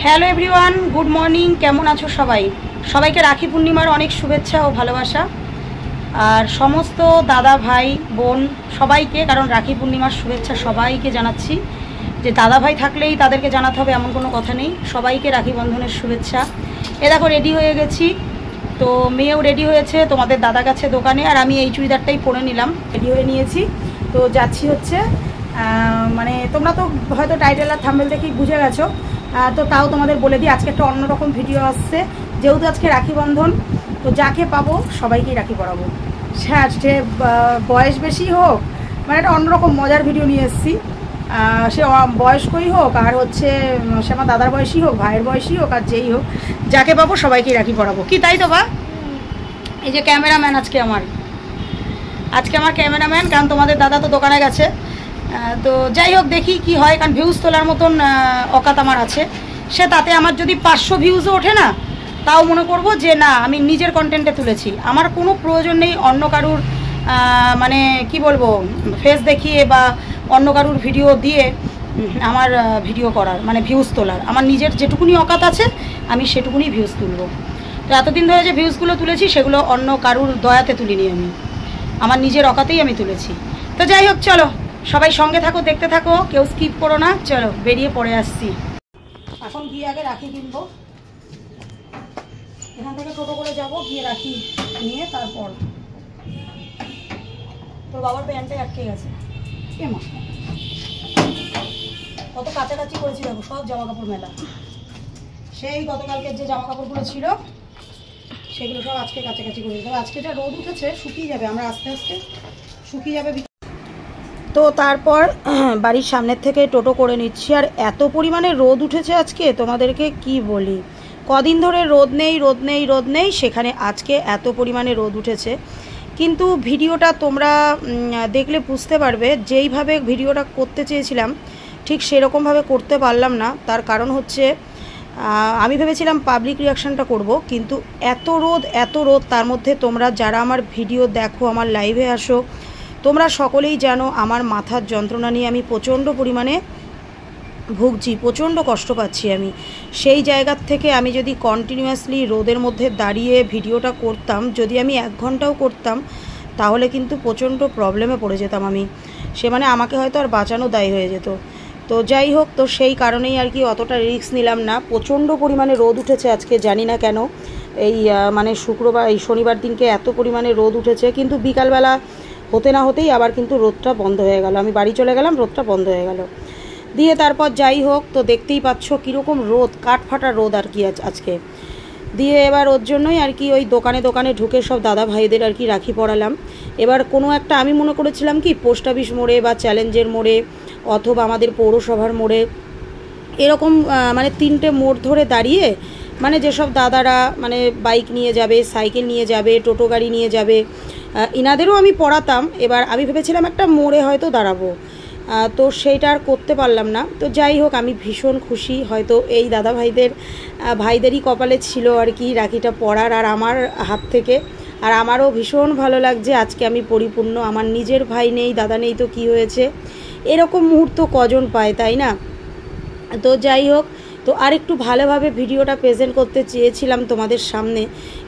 Hello everyone, good morning. কেমন আছো সবাই? সবাইকে রাখি পূর্ণিমার অনেক শুভেচ্ছা ও ভালোবাসা। আর সমস্ত দাদা ভাই বোন সবাইকে, কারণ রাখি পূর্ণিমার শুভেচ্ছা সবাইকে জানাচ্ছি। যে দাদা ভাই থাকলেই তাদেরকে জানাতে হবে এমন কোনো কথা নেই, সবাইকে রাখি বন্ধনের শুভেচ্ছা। এ দেখো রেডি হয়ে গেছি, তো মেয়েও রেডি হয়েছে, তোমাদের দাদা গেছে দোকানে, আর আমি এই চুড়িদারটাই পরে নিলাম, রেডি হয়ে নিয়েছি। তো যাচ্ছি হচ্ছে মানে তোমরা তো হয়তো টাইটেল আর থাম্বনেল দেখেই বুঝে গেছো, তো তাও তোমাদের বলে দিই আজকে একটা অন্যরকম ভিডিও আসছে। যেহেতু আজকে রাখি বন্ধন, তো যাকে পাবো সবাইকেই রাখি পরাবো, সে বয়স বেশি হোক, মানে একটা অন্যরকম মজার ভিডিও নিয়ে এসেছি। সে বয়স্কই হোক আর হচ্ছে সে আমার দাদার বয়সী হোক, ভাইয়ের বয়সী হোক, আর যেই হোক, যাকে পাবো সবাইকেই রাখি পরাবো। কি তাই তো বা? এই যে ক্যামেরাম্যান আজকে আমার ক্যামেরাম্যান, কারণ তোমাদের দাদা তো দোকানে গেছে। তো যাই হোক, দেখি কি হয়, কারণ ভিউজ তোলার মতন অকাত আমার আছে। সে তাতে আমার যদি 500 ভিউজও ওঠে না, তাও মনে করব যে না, আমি নিজের কন্টেন্টে তুলেছি। আমার কোনো প্রয়োজন নেই অন্য কারুর মানে কি বলবো, ফেস দেখিয়ে বা অন্য কারুর ভিডিও দিয়ে আমার ভিডিও করার, মানে ভিউজ তোলার। আমার নিজের যেটুকুনি অকাত আছে আমি সেটুকুনি ভিউজ তুলব। তো এতদিন ধরে যে ভিউজগুলো তুলেছি সেগুলো অন্য কারুর দয়াতে তুলিনি, আমি আমার নিজের অকাতেই আমি তুলেছি। তো যাই হোক, চলো সবাই সঙ্গে থাকো, দেখতে থাকো, কেউ স্কিপ করো না। চলো বেরিয়ে পড়ে আসছি। এখন গিয়ে আগে রাখি কিনবো, এখান থেকে টোটো করে যাব, গিয়ে রাখি নিয়ে তারপর। তোর বাবার প্যান্টে আটকে গেছে, কেমন কত কাছাকাছি করেছি দেখো, সব জামা কাপড় মেলা। সেই গতকালকের যে জামা কাপড়গুলো ছিল সেগুলো সব আজকে কাছাকাছি করেছি। তবে আজকে যা রোদ উঠেছে শুকিয়ে যাবে, আমরা আস্তে আস্তে শুকিয়ে যাবে। তো তারপর বাড়ির সামনের থেকে টোটো করে নিচ্ছি। আর এত পরিমাণে রোদ উঠেছে আজকে, তোমাদেরকে কি বলি, কদিন ধরে রোদ নেই, সেখানে আজকে এত পরিমাণে রোদ উঠেছে। কিন্তু ভিডিওটা তোমরা দেখলে বুঝতে পারবে, যেইভাবে ভিডিওটা করতে চেয়েছিলাম ঠিক সেরকমভাবে করতে পারলাম না। তার কারণ হচ্ছে আমি ভেবেছিলাম পাবলিক রিয়াকশানটা করব, কিন্তু এত রোদ, তার মধ্যে তোমরা যারা আমার ভিডিও দেখো, আমার লাইভে আসো, তোমরা সকলেই জানো আমার মাথার যন্ত্রণা নিয়ে আমি প্রচণ্ড পরিমাণে ভুগছি, প্রচণ্ড কষ্ট পাচ্ছি আমি। সেই জায়গার থেকে আমি যদি কন্টিনিউয়াসলি রোদের মধ্যে দাঁড়িয়ে ভিডিওটা করতাম, যদি আমি 1 ঘন্টাও করতাম, তাহলে কিন্তু প্রচণ্ড প্রবলেমে পড়ে যেতাম আমি। সে মানে আমাকে হয়তো আর বাঁচানো দায়ী হয়ে যেত। তো যাই হোক, তো সেই কারণেই আর কি অতটা রিস্ক নিলাম না। প্রচণ্ড পরিমাণে রোদ উঠেছে আজকে, জানি না কেন এই মানে এই শনিবার দিনকে এত পরিমাণে রোদ উঠেছে। কিন্তু বিকালবেলা হতে না হতেই আবার কিন্তু রোদটা বন্ধ হয়ে গেল, আমি বাড়ি চলে গেলাম, রোদটা বন্ধ হয়ে গেল। দিয়ে তারপর যাই হোক, তো দেখতেই পাচ্ছ কীরকম রোদ, কাঠফাটা রোদ আর কি আজকে। দিয়ে এবার ওর জন্যই আর কি ওই দোকানে ঢুকে সব দাদা ভাইদের আর কি রাখি পরালাম। এবার কোনো একটা, আমি মনে করেছিলাম কি পোস্ট অফিস মোড়ে বা চ্যালেঞ্জের মোড়ে অথবা আমাদের পৌরসভার মোড়ে, এরকম মানে 3টে মোড় ধরে দাঁড়িয়ে, মানে যেসব দাদারা মানে বাইক নিয়ে যাবে, সাইকেল নিয়ে যাবে, টোটো গাড়ি নিয়ে যাবে, ইনাদেরও আমি পড়াতাম। এবার আমি ভেবেছিলাম একটা মোড়ে হয়তো দাঁড়াবো, তো সেইটা আর করতে পারলাম না। তো যাই হোক, আমি ভীষণ খুশি, হয়তো এই দাদা ভাইদেরই কপালে ছিল আর কি রাখিটা পরার আর আমার হাত থেকে। আর আমারও ভীষণ ভালো লাগছে, আজকে আমি পরিপূর্ণ। আমার নিজের ভাই নেই, দাদা নেই, তো কি হয়েছে, এরকম মুহূর্ত কজন পায়, তাই না? তো যাই হোক, তো আর একটু ভালোভাবে ভিডিওটা প্রেজেন্ট করতে চেয়েছিলাম তোমাদের সামনে,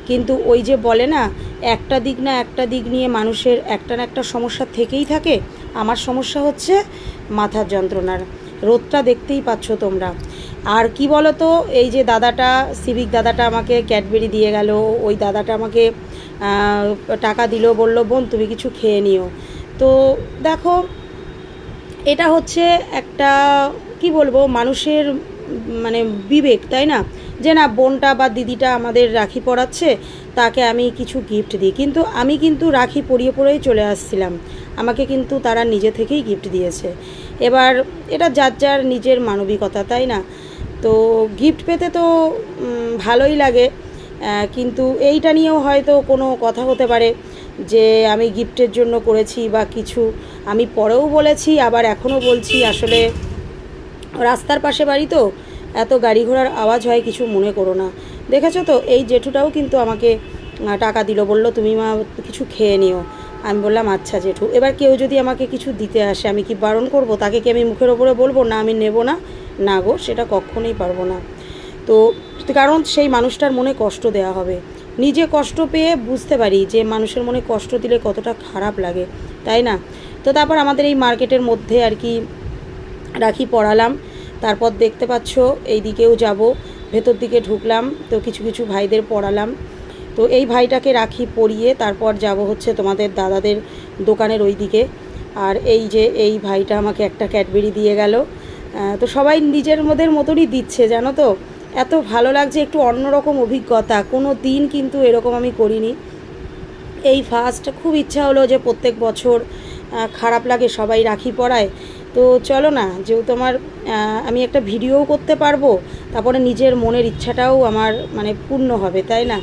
কিন্তু ওই যে বলে না, একটা দিক নিয়ে মানুষের একটা না একটা সমস্যা থেকেই থাকে। আমার সমস্যা হচ্ছে মাথার যন্ত্রণার। রোদটা দেখতেই পাচ্ছ তোমরা। আর কি বলো তো, এই যে সিভিক দাদাটা আমাকে ক্যাডবেরি দিয়ে গেল, ওই দাদাটা আমাকে টাকা দিল, বলল বোন তুমি কিছু খেয়ে নিও। তো দেখো, এটা হচ্ছে একটা কি বলবো, মানুষের মানে বিবেক, তাই না? যে না, বোনটা বা দিদিটা আমাদের রাখি পরাচ্ছে, তাকে আমি কিছু গিফট দিই। কিন্তু আমি কিন্তু রাখি পরিয়েই চলে আসছিলাম, আমাকে কিন্তু তারা নিজে থেকেই গিফট দিয়েছে। এবার এটা যার নিজের মানবিকতা, তাই না? তো গিফট পেতে তো ভালোই লাগে, কিন্তু এইটা নিয়েও হয়তো কোনো কথা হতে পারে যে আমি গিফটের জন্য করেছি বা কিছু। আমি পরেও বলেছি, আবার এখনও বলছি, আসলে রাস্তার পাশে বাড়ি তো, এত গাড়ি ঘোড়ার আওয়াজ হয়, কিছু মনে করো না। দেখেছো তো, এই জেঠুটাও কিন্তু আমাকে টাকা দিল, বলল তুমি মা কিছু খেয়ে নিও। আমি বললাম আচ্ছা জেঠু। এবার কেউ যদি আমাকে কিছু দিতে আসে, আমি কি বারণ করব? তাকে কি আমি মুখের ওপরে বলবো না আমি নেব না? না গো, সেটা কখনোই পারবো না। তো কারণ সেই মানুষটার মনে কষ্ট দেওয়া হবে, নিজে কষ্ট পেয়ে বুঝতে পারি যে মানুষের মনে কষ্ট দিলে কতটা খারাপ লাগে, তাই না? তো তারপর আমাদের এই মার্কেটের মধ্যে আর কি রাখি পরালাম। তারপর দেখতে পাচ্ছ এই দিকেও যাব, ভেতর দিকে ঢুকলাম, তো কিছু কিছু ভাইদের পরালাম। তো এই ভাইটাকে রাখি পরিয়ে তারপর যাব হচ্ছে তোমাদের দাদাদের দোকানের ওই দিকে। আর এই যে এই ভাইটা আমাকে একটা ক্যাডবেরি দিয়ে গেল। তো সবাই নিজের মতনই দিচ্ছে, জানো তো, এত ভালো লাগছে, একটু অন্যরকম অভিজ্ঞতা, কোনো দিন কিন্তু এরকম আমি করিনি, এই ফার্স্ট। খুব ইচ্ছা হলো যে প্রত্যেক বছর, খারাপ লাগে সবাই রাখি পরায়, তো চলো না, যেহেতু আমার আমি একটা ভিডিওও করতে পারবো, তারপরে নিজের মনের ইচ্ছাটাও আমার মানে পূর্ণ হবে, তাই না?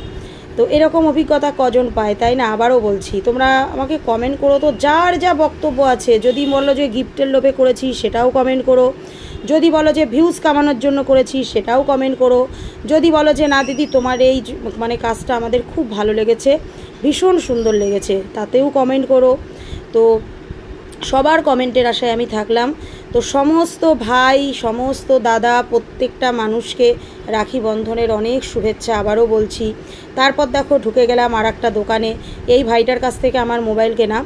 তো এরকম অভিজ্ঞতা কজন পায়, তাই না? আবারও বলছি, তোমরা আমাকে কমেন্ট করো তো, যার যা বক্তব্য আছে। যদি বলো যে গিফটের লোভে করেছি সেটাও কমেন্ট করো, যদি বলো যে ভিউজ কামানোর জন্য করেছি সেটাও কমেন্ট করো, যদি বলো যে না দিদি তোমার এই মানে কাজটা আমাদের খুব ভালো লেগেছে, ভীষণ সুন্দর লেগেছে, তাতেও কমেন্ট করো। তো সবার কমেন্টের আশায় আমি থাকলাম। তো সমস্ত ভাই, সমস্ত দাদা, প্রত্যেকটা মানুষকে রাখি বন্ধনের অনেক শুভেচ্ছা আবারও বলছি। তারপর দেখো ঢুকে গেলাম আর একটা দোকানে। এই ভাইটার কাছ থেকে আমার মোবাইল কেনা,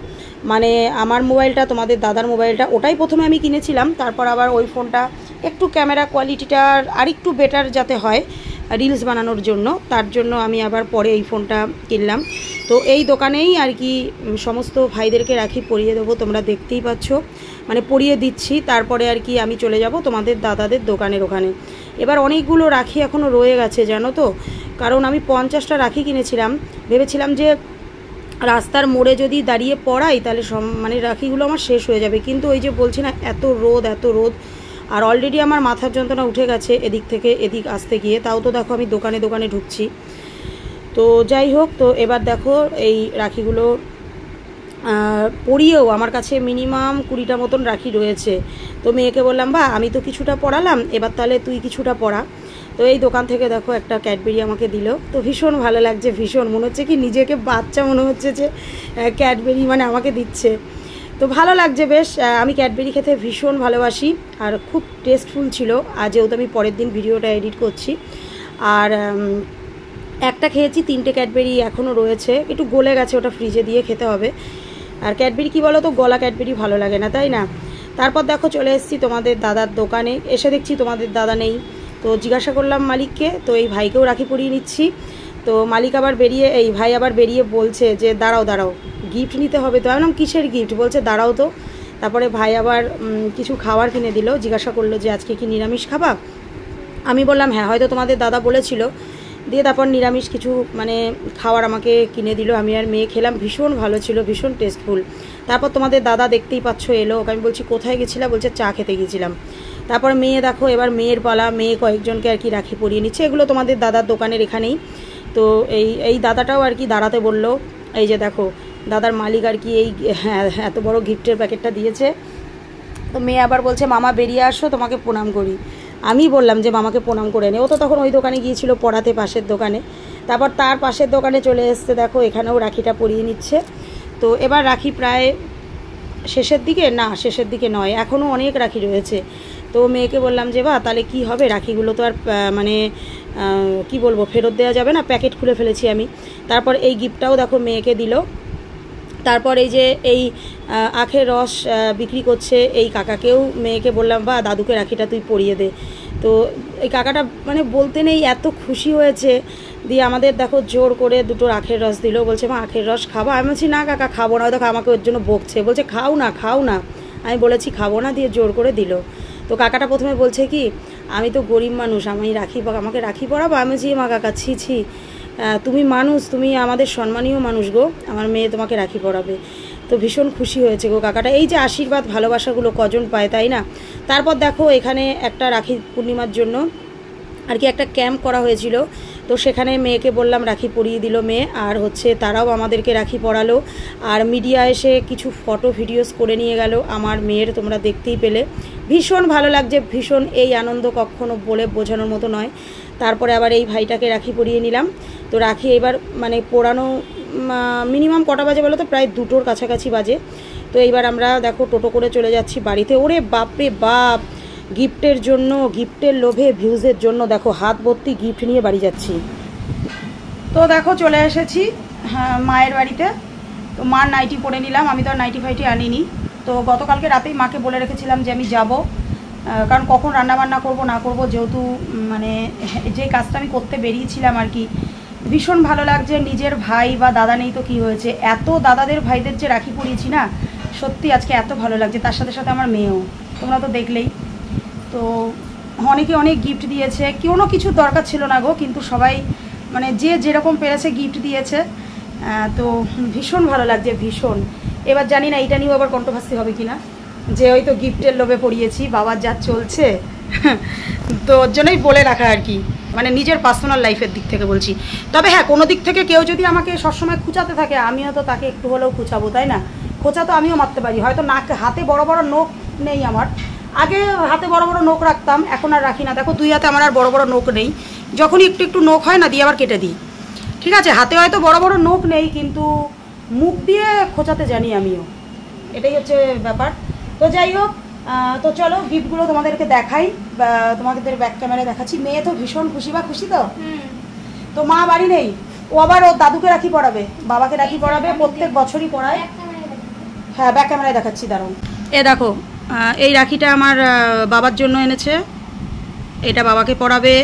মানে আমার মোবাইলটা, তোমাদের দাদার মোবাইলটা, ওটাই প্রথমে আমি কিনেছিলাম। তারপর আবার ওই ফোনটা একটু ক্যামেরা কোয়ালিটিটা আর একটু বেটার যাতে হয় রিলস বানানোর জন্য, তার জন্য আমি আবার পরে এই ফোনটা কিনলাম। তো এই দোকানেই আর কি সমস্ত ভাইদেরকে রাখি পরিয়ে দেবো, তোমরা দেখতেই পাচ্ছ, মানে পরিয়ে দিচ্ছি। তারপরে আর কি আমি চলে যাব তোমাদের দাদাদের দোকানের ওখানে। এবার অনেকগুলো রাখি এখনও রয়ে গেছে, জানো তো, কারণ আমি 50টা রাখি কিনেছিলাম। ভেবেছিলাম যে রাস্তার মোড়ে যদি দাঁড়িয়ে পড়াই তাহলে মানে রাখিগুলো আমার শেষ হয়ে যাবে, কিন্তু ওই যে বলছি না, এত রোদ, এত রোদ। আর অলরেডি আমার মাথার যন্ত্রণা উঠে গেছে এদিক থেকে এদিক আসতে গিয়ে, তাও তো দেখো আমি দোকানে দোকানে ঢুকছি। তো যাই হোক, তো এবার দেখো এই রাখিগুলো পরিয়েও আমার কাছে মিনিমাম 20টা মতন রাখি রয়েছে। তো মেয়েকে বললাম, বা আমি তো কিছুটা পড়ালাম, এবার তাহলে তুই কিছুটা পড়া। তো এই দোকান থেকে দেখো একটা ক্যাডবেরি আমাকে দিল, তো ভীষণ ভালো লাগছে, ভীষণ মনে হচ্ছে কি নিজেকে বাচ্চা মনে হচ্ছে যে ক্যাডবেরি মানে আমাকে দিচ্ছে, তো ভালো লাগছে বেশ। আমি ক্যাডবেরি খেতে ভীষণ ভালোবাসি, আর খুব টেস্টফুল ছিল। আর যেহেতু আমি পরের দিন ভিডিওটা এডিট করছি, আর একটা খেয়েছি, 3টে ক্যাডবেরি এখনও রয়েছে, একটু গলে গেছে, ওটা ফ্রিজে দিয়ে খেতে হবে। আর ক্যাডবেরি কী বলো তো, গলা ক্যাডবেরি ভালো লাগে না, তাই না? তারপর দেখো চলে এসেছি তোমাদের দাদার দোকানে, এসে দেখছি তোমাদের দাদা নেই। তো জিজ্ঞাসা করলাম মালিককে, তো এই ভাইকেও রাখি পরিয়ে নিচ্ছি। তো মালিক আবার বেরিয়ে, এই ভাই আবার বেরিয়ে বলছে যে দাঁড়াও দাঁড়াও, গিফট নিতে হবে। তো আমি কিসের গিফট? বলছে দাঁড়াও তো। তারপরে ভাই আবার কিছু খাবার কিনে দিল, জিজ্ঞাসা করলো যে আজকে কি নিরামিষ খাবা? আমি বললাম হ্যাঁ, হয়তো তোমাদের দাদা বলেছিল। দিয়ে তারপর নিরামিষ কিছু মানে খাবার আমাকে কিনে দিল, আমি আর মেয়ে খেলাম, ভীষণ ভালো ছিল, ভীষণ টেস্টফুল। তারপর তোমাদের দাদা দেখতেই পাচ্ছ এলো, ওকে আমি বলছি কোথায় গেছিলাম? বলছে চা খেতে গিয়েছিলাম। তারপর মেয়ে দেখো, এবার মেয়ের পালা, মেয়ে কয়েকজনকে আর কি রাখি পরিয়ে নিচ্ছে, এগুলো তোমাদের দাদার দোকানের এখানেই। তো এই দাদাটাও আর কি দাঁড়াতে বললো, এই যে দেখো দাদার মালিক আর কি এই এত বড় গিফটের প্যাকেটটা দিয়েছে। তো মেয়ে আবার বলছে মামা বেরিয়ে আসো, তোমাকে প্রণাম করি। আমি বললাম যে মামাকে প্রণাম করে নে, ও তো তখন ওই দোকানে গিয়েছিল পড়াতে, পাশের দোকানে। তারপর তার পাশের দোকানে চলে এসছে, দেখো এখানেও রাখিটা পরিয়ে নিচ্ছে। তো এবার রাখি প্রায় শেষের দিকে, না শেষের দিকে নয়, এখনও অনেক রাখি রয়েছে। তো মেয়েকে বললাম যে বা তাহলে কি হবে, রাখিগুলো তো আর মানে কি বলবো, ফেরত দেওয়া যাবে না, প্যাকেট খুলে ফেলেছি আমি। তারপর এই গিফটটাও দেখো মেয়েকে দিল। তারপর এই যে এই আখের রস বিক্রি করছে এই কাকাকেও মেয়েকে বললাম, বা দাদুকে রাখিটা তুই পরিয়ে দে। তো এই কাকাটা মানে বলতে নেই এত খুশি হয়েছে। দিয়ে আমাদের দেখো জোর করে 2টো আখের রস দিল, বলছে মা আখের রস খাবো? আমি বলছি না কাকা খাবো না, দেখো আমাকে ওর জন্য বকছে, বলছে খাও না খাও না। আমি বলেছি খাবো না, দিয়ে জোর করে দিল। তো কাকাটা প্রথমে বলছে কি আমি তো গরিব মানুষ, আমি আমাকে রাখি পরাবো? আমি বলছি মা কাকা ছি ছি, তুমি মানুষ, তুমি আমাদের সম্মানীয় মানুষ গো, আমার মেয়ে তোমাকে রাখি পরাবে। তো ভীষণ খুশি হয়েছে গো কাকাটা। এই যে আশীর্বাদ ভালোবাসাগুলো কজন পায়, তাই না? তারপর দেখো এখানে একটা রাখি পূর্ণিমার জন্য আর কি একটা ক্যাম্প করা হয়েছিল, তো সেখানে মেয়েকে বললাম রাখি পরিয়ে দিল মেয়ে, আর হচ্ছে তারাও আমাদেরকে রাখি পরালো। আর মিডিয়া এসে কিছু ফটো ভিডিওস করে নিয়ে গেল আমার মেয়ের, তোমরা দেখতেই পেলে, ভীষণ ভালো লাগছে, ভীষণ এই আনন্দ কখনো বলে বোঝানোর মতো নয়। তারপরে আবার এই ভাইটাকে রাখি পরিয়ে নিলাম। তো রাখি এবার মানে পোড়ানো মিনিমাম কটা বাজে বলো তো, প্রায় 2টোর কাছাকাছি বাজে। তো এইবার আমরা দেখো টোটো করে চলে যাচ্ছি বাড়িতে। ওরে বাপরে বাপ, গিফটের জন্য, গিফটের লোভে, ভিউজের জন্য দেখো হাত ভর্তি গিফট নিয়ে বাড়ি যাচ্ছি। তো দেখো চলে এসেছি হ্যাঁ মায়ের বাড়িতে। তো মার নাইটি পরে নিলাম, আমি তো আর নাইটি ফাইটি আনিনি। তো গতকালকে রাতেই মাকে বলে রেখেছিলাম যে আমি যাব, কারণ কখন রান্নাবান্না করব না করব, যেহেতু মানে যে কাজটা আমি করতে বেরিয়েছিলাম আর কি। ভীষণ ভালো লাগছে, নিজের ভাই বা দাদা নেই তো কি হয়েছে, এত দাদাদের ভাইদের যে রাখি পরিয়েছি না, সত্যি আজকে এত ভালো লাগছে। তার সাথে সাথে আমার মেয়েও, তোমরা তো দেখলেই। তো অনেকে অনেক গিফট দিয়েছে, কোনো কিছু দরকার ছিল না গো, কিন্তু সবাই মানে যে যেরকম পেরেছে গিফট দিয়েছে। তো ভীষণ ভালো লাগছে, ভীষণ। এবার জানি না এটা নিয়েও আবার কন্ট্রোভার্সি হবে কিনা, যে হয়তো গিফটের লোভে পড়িয়েছি, বাবার যা চলছে তো ওর জন্যই বলে রাখা আর কি, মানে নিজের পার্সোনাল লাইফের দিক থেকে বলছি। তবে হ্যাঁ, কোনো দিক থেকে কেউ যদি আমাকে সবসময় খুঁচাতে থাকে, আমিও তো তাকে একটু হলেও খুঁচাবো, তাই না? খোঁচা তো আমিও মারতে পারি, হয়তো নাক হাতে বড় বড় নখ নেই আমার, আগে হাতে বড় বড় নখ রাখতাম, এখন আর রাখি না। দেখো 2 হাতে আমার আর বড় বড় নখ নেই, যখনই একটু একটু নখ হয় না দিয়ে আবার কেটে দিই। ঠিক আছে, হাতে হয়তো বড় বড় নখ নেই, কিন্তু মুখ দিয়ে খোঁচাতে জানি আমিও, এটাই হচ্ছে ব্যাপার। তো যাই হোক, তো চলো গিফটগুলো তোমাদেরকে দেখাই, বা তোমাদের ব্যাক ক্যামেরায় দেখাচ্ছি। মেয়ে তো ভীষণ খুশি, বা খুশি তো? তো মা বাড়ি নেই, ও আবার ওর দাদুকে রাখি পড়াবে, বাবাকে রাখি পড়াবে, প্রত্যেক বছরই পড়ায়। হ্যাঁ ব্যাক ক্যামেরায় দেখাচ্ছি, দাঁড়াও। এ দেখো, এই রাখিটা আমার বাবার জন্য এনেছে, এটা বাবাকে পড়াবে।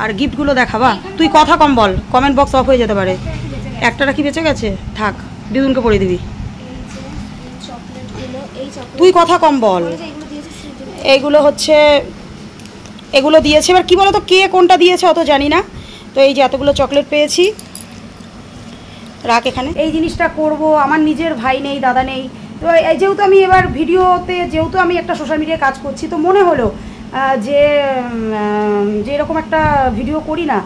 আর গিফটগুলো দেখাবা? তুই কথা কম বল, কমেন্ট বক্স অফ হয়ে যেতে পারে। একটা রাখি বেঁচে গেছে, থাক, দিদুনকে পড়িয়ে দিবি। তুই কথা কম বল। এইগুলো হচ্ছে, এগুলো দিয়েছে। এবার কি বলো তো, কে কোনটা দিয়েছে অত জানি না। তো এই যে এতগুলো চকলেট পেয়েছি, রাখ এখানে। এই জিনিসটা করব, আমার নিজের ভাই নেই, দাদা নেই। তো এই যেহেতু আমি এবার ভিডিওতে, যেহেতু আমি একটা সোশ্যাল মিডিয়ায় কাজ করছি, তো মনে হলো যে এরকম একটা ভিডিও করি না।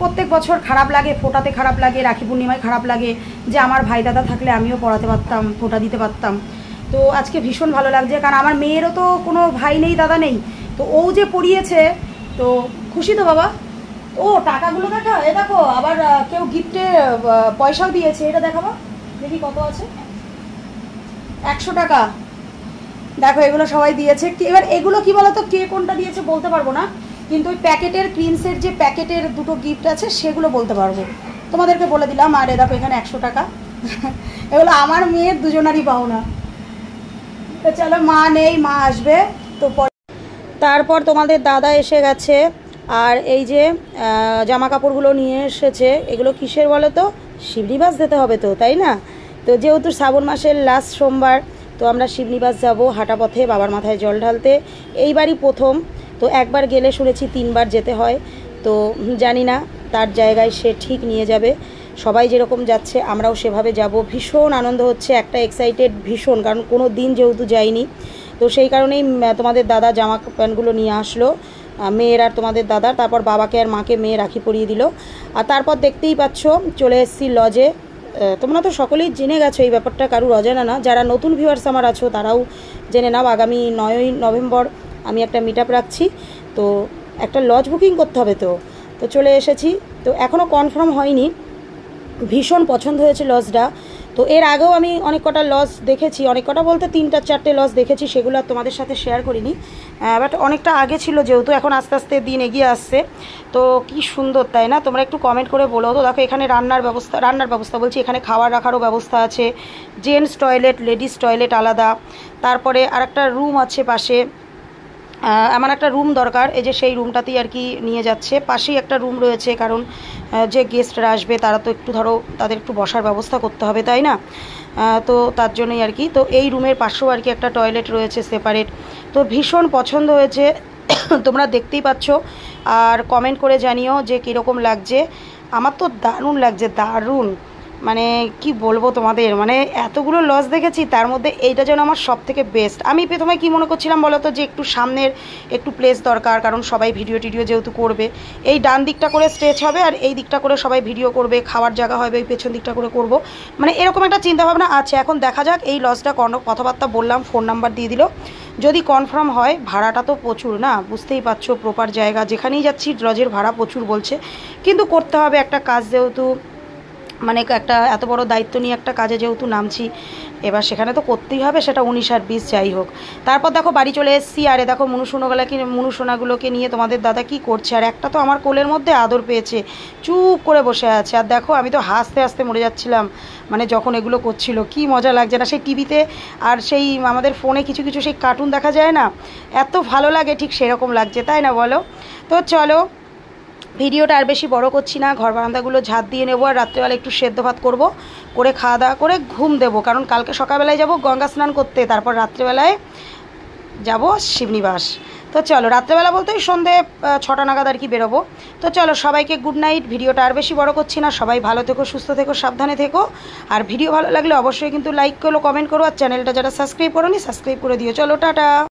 প্রত্যেক বছর খারাপ লাগে, ফোটাতে খারাপ লাগে, রাখি পূর্ণিমায় খারাপ লাগে, যে আমার ভাই দাদা থাকলে আমিও পড়াতে পারতাম, ফোটা দিতে পারতাম। তো আজকে ভীষণ ভালো লাগছে, কারণ আমার মেয়েরও তো কোনো ভাই নেই, দাদা নেই। তো ও যে পড়িয়েছে, তো খুশি তো বাবা। ও টাকাগুলো দেখা, এ দেখো আবার কেউ গিফটে পয়সাও দিয়েছে, এটা দেখাবো দেখি কত আছে। 100 টাকা। দেখো এগুলো সবাই দিয়েছে। এবার এগুলো কি বলতো, কে কোনটা দিয়েছে বলতে পারবো না, কিন্তু ওই প্যাকেটের প্রিন্সের যে প্যাকেটের দুটো গিফট আছে সেগুলো বলতে পারবো, তোমাদেরকে বলে দিলাম। আর এ দেখো এখানে 100 টাকা এগুলো আমার মেয়ের দুজনারই পাওনা। তো চলো, মা নেই, মা আসবে তো। তারপর তোমাদের দাদা এসে গেছে, আর এই যে জামা কাপড়গুলো নিয়ে এসেছে। এগুলো কিসের বলো তো? শিবনিবাস দিতে হবে তো, তাই না? তো যেহেতু শ্রাবণ মাসের লাস্ট সোমবার, তো আমরা শিবনিবাস যাব হাঁটা পথে বাবার মাথায় জল ঢালতে। এইবারই প্রথম, তো একবার গেলে শুনেছি 3 বার যেতে হয়। তো জানি না, তার জায়গায় সে ঠিক নিয়ে যাবে। সবাই যেরকম যাচ্ছে আমরাও সেভাবে যাব। ভীষণ আনন্দ হচ্ছে, একটা এক্সাইটেড ভীষণ, কারণ কোনো দিন যেহেতু যাইনি। তো সেই কারণেই তোমাদের দাদা জামা প্যান্টগুলো নিয়ে আসলো, মেয়ের আর তোমাদের দাদা। তারপর বাবাকে আর মাকে মেয়ে রাখি পরিয়ে দিল। আর তারপর দেখতেই পাচ্ছ চলে এসেছি লজে। তোমরা তো সকলেই জেনে গেছো এই ব্যাপারটা, কারুর অজানা না। যারা নতুন ভিউয়ার্স আমার আছো তারাও জেনে নাও, আগামী 9ই নভেম্বর আমি একটা মিট আপ রাখছি। তো একটা লজ বুকিং করতে হবে, তো চলে এসেছি। তো এখনও কনফার্ম হয়নি, ভীষণ পছন্দ হয়েছে লজটা। তো এর আগেও আমি অনেক কটা লজ দেখেছি, অনেক কটা বলতে 3-4টে লজ দেখেছি, সেগুলো আর তোমাদের সাথে শেয়ার করিনি। বাট অনেকটা আগে ছিল যেহেতু, এখন আস্তে আস্তে দিন এগিয়ে আসছে। তো কি সুন্দর, তাই না? তোমরা একটু কমেন্ট করে বলো তো। দেখো এখানে রান্নার ব্যবস্থা বলছি, এখানে খাবার রাখারও ব্যবস্থা আছে, জেন্টস টয়লেট, লেডিস টয়লেট আলাদা। তারপরে আরেকটা রুম আছে পাশে, আমার একটা রুম দরকার, এই যে সেই রুমটাতেই আর কি নিয়ে যাচ্ছে। পাশেই একটা রুম রয়েছে, কারণ যে গেস্টরা আসবে তারা তো একটু ধরো তাদের একটু বসার ব্যবস্থা করতে হবে, তাই না? তো তার জন্যই আর কি। তো এই রুমের পাশেও আর কি একটা টয়লেট রয়েছে সেপারেট। তো ভীষণ পছন্দ হয়েছে তোমরা দেখতেই পাচ্ছ। আর কমেন্ট করে জানিও যে কীরকম লাগছে। আমার তো দারুণ লাগছে, দারুণ, মানে কি বলবো তোমাদের, মানে এতগুলো লজ দেখেছি, তার মধ্যে এইটা যেন আমার সব থেকে বেস্ট। আমি প্রথমে কি মনে করছিলাম বলো তো, যে একটু সামনের একটু প্লেস দরকার, কারণ সবাই ভিডিও যেহেতু করবে, এই ডান দিকটা করে স্টেজ হবে আর এই দিকটা করে সবাই ভিডিও করবে, খাওয়ার জায়গা হবে এই পেছন দিকটা করে করব, মানে এরকম একটা চিন্তাভাবনা আছে। এখন দেখা যাক, এই লজটা কথাবার্তা বললাম, ফোন নাম্বার দিয়ে দিল, যদি কনফার্ম হয়। ভাড়াটা তো প্রচুর না, বুঝতেই পারছো, প্রপার জায়গা যেখানেই যাচ্ছি লজের ভাড়া প্রচুর বলছে, কিন্তু করতে হবে একটা কাজ, যেহেতু মানে একটা এত বড় দায়িত্ব নিয়ে একটা কাজে যেহেতু নামছি, এবার সেখানে তো করতেই হবে, সেটা 19 আর 20 যাই হোক। তারপর দেখো বাড়ি চলে এসেছি, আরে দেখো মুনুসোনাগুলোকে নিয়ে তোমাদের দাদা কি করছে। আর একটা তো আমার কোলের মধ্যে আদর পেয়েছে, চুপ করে বসে আছে। আর দেখো আমি তো হাসতে হাসতে মরে যাচ্ছিলাম, মানে যখন এগুলো করছিল কি মজা লাগছে না, সেই টিভিতে আর সেই আমাদের ফোনে কিছু কিছু সেই কার্টুন দেখা যায় না, এত ভালো লাগে, ঠিক সেরকম লাগছে, তাই না বলো? তো চলো ভিডিওটা আর বেশি বড় করছি না, ঘর বারান্দাগুলো ঝাঁট দিয়ে নেবো, আর রাত্রেবেলা একটু সেদ্ধ ভাত করবো, করে খাওয়া দাওয়া করে ঘুম দেবো, কারণ কালকে সকালবেলায় যাব গঙ্গা স্নান করতে, তারপর রাত্রেবেলায় যাব শিবনিবাস। তো চলো রাত্রেবেলা বলতে ওই সন্ধে 6টা নাগাদ আর কি বেরোবো। তো চলো সবাইকে গুড নাইট, ভিডিওটা আর বেশি বড় করছি না, সবাই ভালো থেকো, সুস্থ থেকো, সাবধানে থেকো। আর ভিডিও ভালো লাগলে অবশ্যই কিন্তু লাইক করো, কমেন্ট করো, আর চ্যানেলটা যারা সাবস্ক্রাইব করোনি সাবস্ক্রাইব করে দিও। চলো টাটা।